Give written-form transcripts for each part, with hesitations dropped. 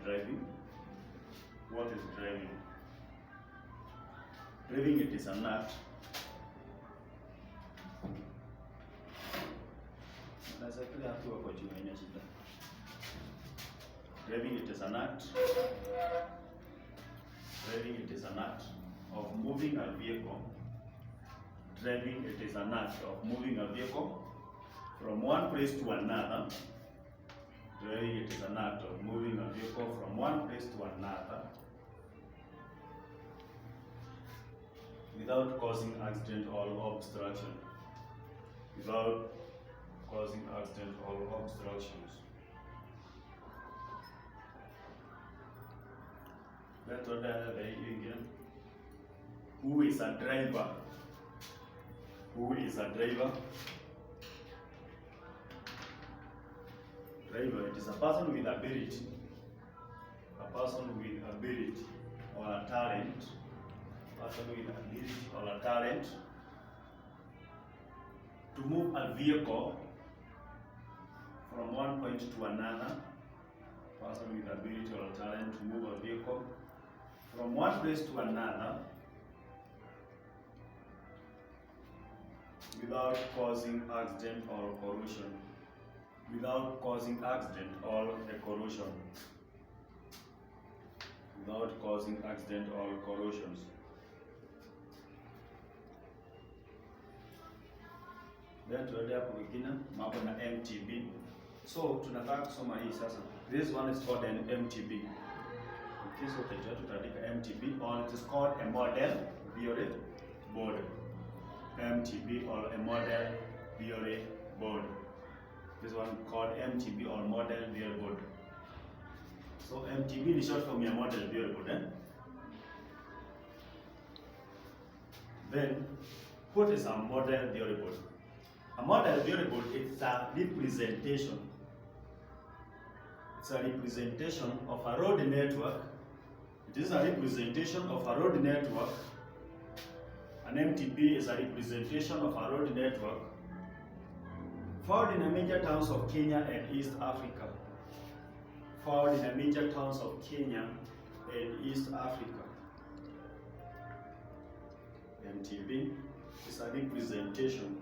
driving. What is driving? Driving, it is an act. Driving, it is an act. Driving, it is an act of moving a vehicle. Driving, it is an act of moving a vehicle from one place to another. Driving, it is an act of moving a vehicle from one place to another without causing accident or obstruction. Without causing accident or obstructions. Let's order again. Who is a driver? Who is a driver? Driver, it is a person with ability. A person with ability or a talent. A person with ability or a talent to move a vehicle from one point to another. Person with ability or talent to move a vehicle from one place to another without causing accident or corrosion. Without causing accident or corrosion. Without causing accident or corrosions. Then tuende hapo wengine mambo na m.t.b. So tunataka kusoma hii sasa. This one is called an m.t.b. Okay, so tutaandika m.t.b or it is called a model theory board. m.t.b or a model theory board. This one called m.t.b or model theory board. So m.t.b is short for a model theory board. Then what is a model theory board? A model theory board is a representation. It's a representation of a road network. It is a representation of a road network. An m.t.b is a representation of a road network found in the major towns of Kenya and East Africa. Found in the major towns of Kenya and East Africa. m.t.b is a representation,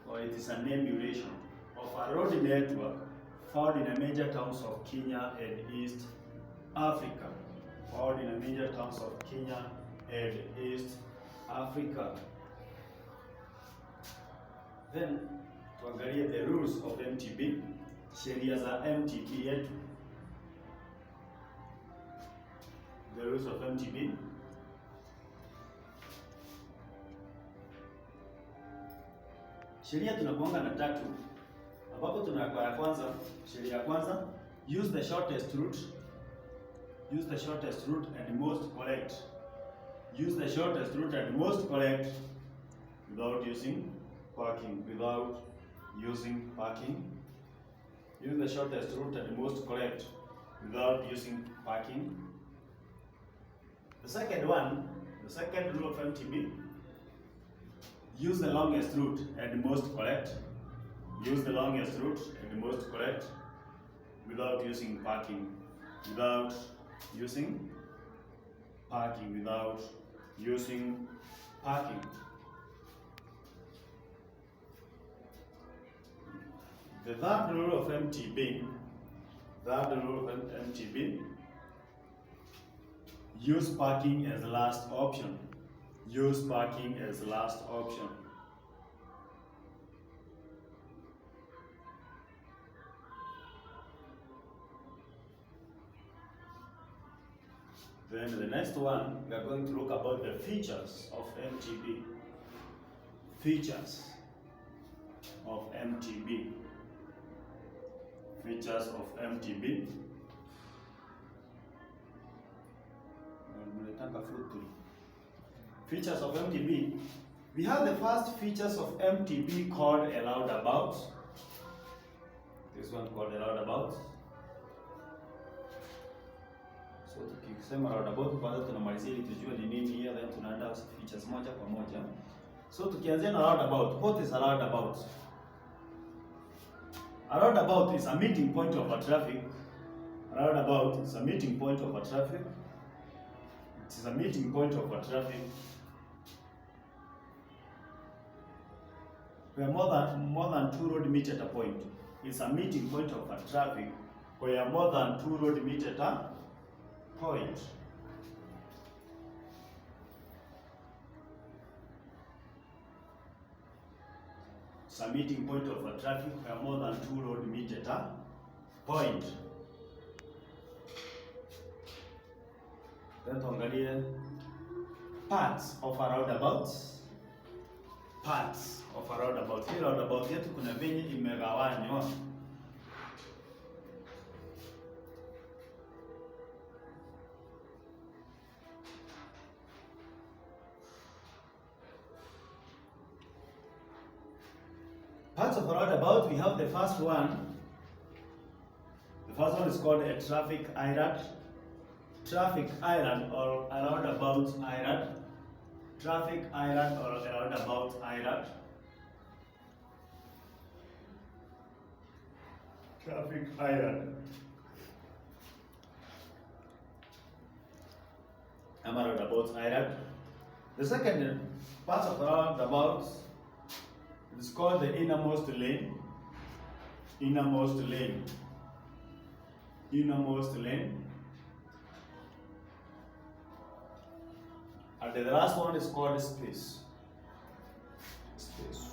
or it is an emulation of a road network found in the major towns of Kenya and East Africa. Found in the major towns of Kenya and East Africa. Then, tuangalie the rules of m.t.b. Sheria za m.t.b yetu. The rules of m.t.b. Sheria tunakuanga na tatu. Ambapo tunakuwa ya kwanza, sheria ya kwanza, use the shortest route. Use the shortest route and most correct. Use the shortest route and most correct without using parking. Without using parking. Use the shortest route and most correct without using parking. The second one, the second rule of m.t.b, use the longest route and most correct. Use the longest route and most correct without using parking. Without using parking. Without using parking. The third rule of m.t.b. Use parking as the last option. Use parking as the last option. Then the next one, we are going to look about the features of m.t.b. Features of m.t.b. Features of m.t.b. Features of m.t.b. We have the first features of m.t.b called a roundabout. This one called a roundabout. So tukisema roundabout kwanza tunamalizia ili tujue ni nini here, then tunaenda features moja kwa moja. So tukianzia na roundabout, what is a roundabout? A roundabout is a meeting point of a traffic. A roundabout is a meeting point of a traffic. It is a meeting point of a traffic where more than two road meet at a point. It's a meeting point of a traffic where more than two road meet at a point. It's a meeting point of a traffic where more than two road meet at a point. Then tuangalie parts of a roundabout. Parts of a roundabout. Hii roundabout yetu kuna venye imegawanywa. Parts of a roundabout, we have the first one. The first one is called a traffic island. Traffic island or a roundabout island. Traffic island or a roundabout island. Traffic island. I'm a roundabout island. The second part of a roundabout is called the innermost lane. Innermost lane. Innermost lane. And the last one is called space. Space.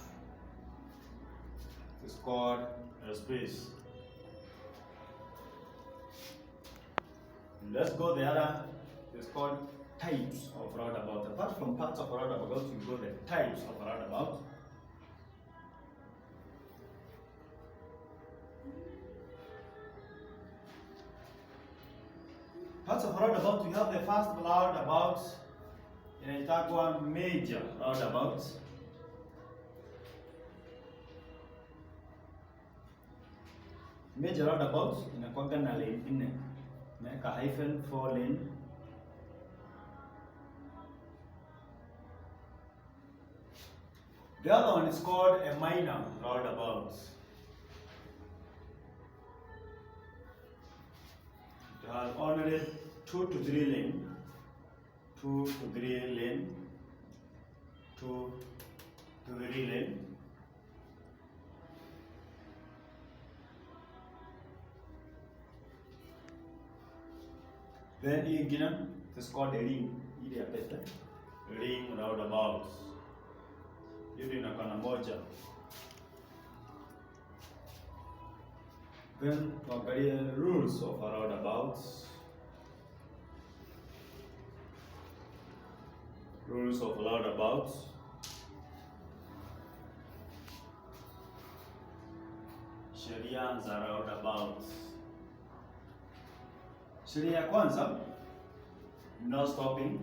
It's called a space. Let's go the other. It's called types of roundabout. Apart from parts of a roundabout, you go the types of a roundabout. Parts of a roundabout, we have the first roundabout. Inaitwa major roundabout. Major roundabout inakuwa na lane 4. Imeweka hyphen 4 lane. The other one is called a minor roundabout. It has only 2 to 3 lane. 2 to 3 lane, 2 to 3 lane. Then again, it's called a ring. Ring roundabout. Hiyo inakuwa moja. Then tuangalie rules of a roundabout. Rules of roundabouts. Sheria za roundabouts. Sheria ya kwanza, no stopping,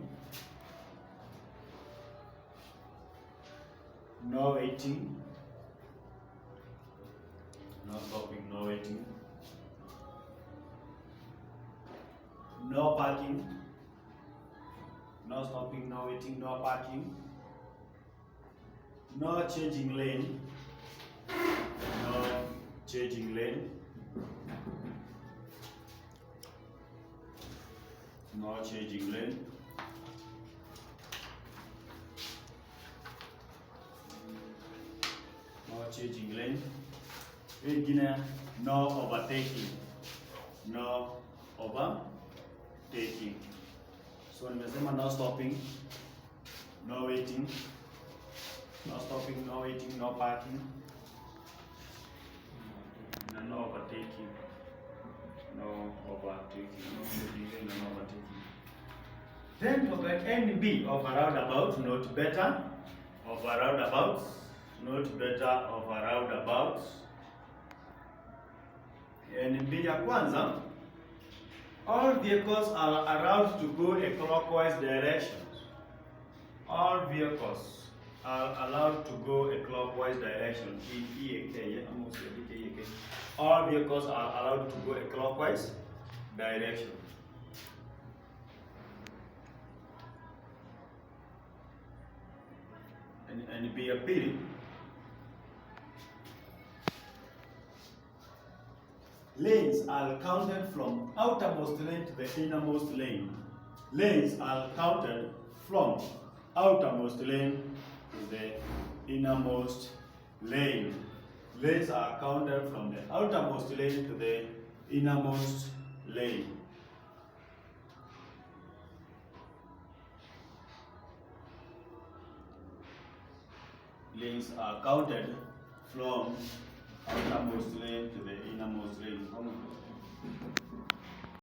no waiting, no stopping, no waiting, no parking. No stopping, no waiting, no parking, no changing lane, no changing lane, no changing lane, no changing lane. Ingine, no overtaking, no overtaking. So nimesema no stopping, no waiting, no stopping, no waiting, no parking, and no overtaking, no overtaking, no overtaking, no overtaking. Then for m.t.b of a roundabout, not better of a roundabout, not better of a roundabout. m.t.b ya kwanza, all vehicles are allowed to go a clockwise direction. All vehicles are allowed to go a clockwise direction. All vehicles are allowed to go a clockwise direction. And be a pity. Lanes are counted from outermost lane to the innermost lane. Lanes are counted from outermost lane to the innermost lane. Lanes are counted from the outermost lane to the innermost lane. Lanes are counted from outermost lane to the innermost lane.